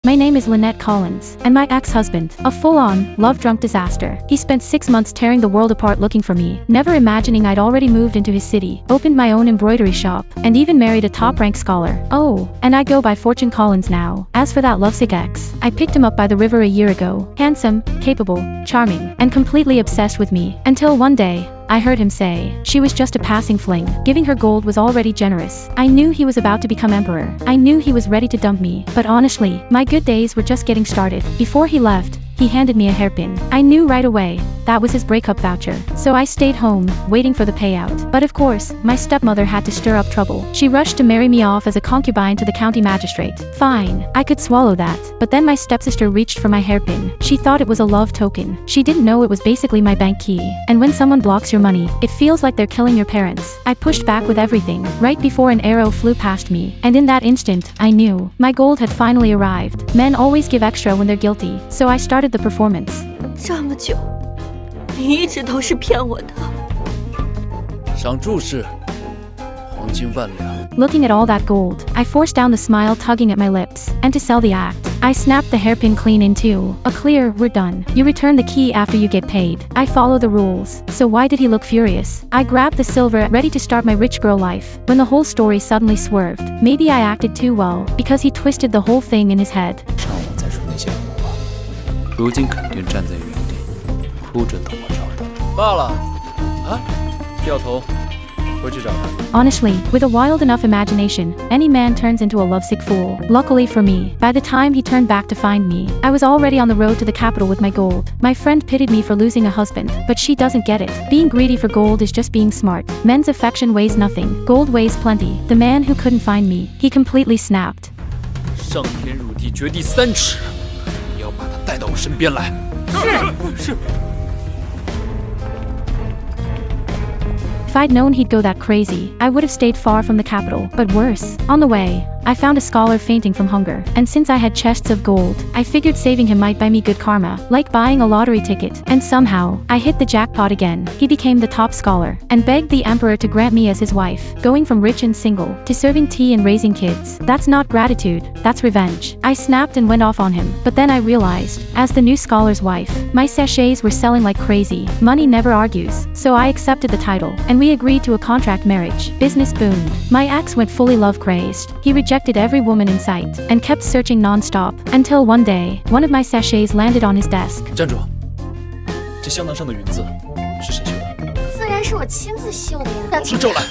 My name is Lynette Collins, and my ex-husband, a full-on, love-drunk disaster. He spent 6 months tearing the world apart looking for me, never imagining I'd already moved into his city, opened my own embroidery shop, and even married a top-ranked scholar. Oh, and I go by Fortune Collins now. As for that lovesick ex, I picked him up by the river a year ago. Handsome, capable, charming, and completely obsessed with me, until one day, I heard him say she was just a passing fling. Giving her gold was already generous. I knew he was about to become emperor. I knew he was ready to dump me. But honestly, my good days were just getting started. Before he left, he handed me a hairpin. I knew right away that was his breakup voucher. So I stayed home, waiting for the payout. But of course, my stepmother had to stir up trouble. She rushed to marry me off as a concubine to the county magistrate. Fine, I could swallow that. But then my stepsister reached for my hairpin. She thought it was a love token. She didn't know it was basically my bank key. And when someone blocks your money, it feels like they're killing your parents. I pushed back with everything, right before an arrow flew past me. And in that instant, I knew my gold had finally arrived. Men always give extra when they're guilty. So I started the performance. 这么久，你一直都是骗我的。想注释，黄金万两。Looking at all that gold, I forced down the smile tugging at my lips. And to sell the act, I snapped the hairpin clean in two. A clear, we're done. You return the key after you get paid. I follow the rules. So why did he look furious? I grabbed the silver, ready to start my rich girl life, when the whole story suddenly swerved. Maybe I acted too well, because he twisted the whole thing in his head. 上午再说那些胡话，如今肯定站在原地，哭着等我找他。罢了，啊，掉头，回去找他。Honestly, with a wild enough imagination, any man turns into a lovesick fool. Luckily for me, by the time he turned back to find me, I was already on the road to the capital with my gold. My friend pitied me for losing a husband, but she doesn't get it. Being greedy for gold is just being smart. Men's affection weighs nothing. Gold weighs plenty. The man who couldn't find me, he completely snapped. 上天入地掘地3尺，你要把他带到我身边来。是。 If I'd known he'd go that crazy, I would have stayed far from the capital. But worse, on the way, I found a scholar fainting from hunger. And since I had chests of gold, I figured saving him might buy me good karma, like buying a lottery ticket. And somehow, I hit the jackpot again. He became the top scholar, and begged the emperor to grant me as his wife. Going from rich and single, to serving tea and raising kids. That's not gratitude, that's revenge. I snapped and went off on him. But then I realized, as the new scholar's wife, my sachets were selling like crazy. Money never argues. So I accepted the title, and we agreed to a contract marriage. Business boomed. My ex went fully love-crazed. He rejected every woman in sight, and kept searching non-stop, until one day, one of my sachets landed on his desk. 站住！这香囊上的云字是谁绣的？自然是我亲自绣的呀。拿出咒来！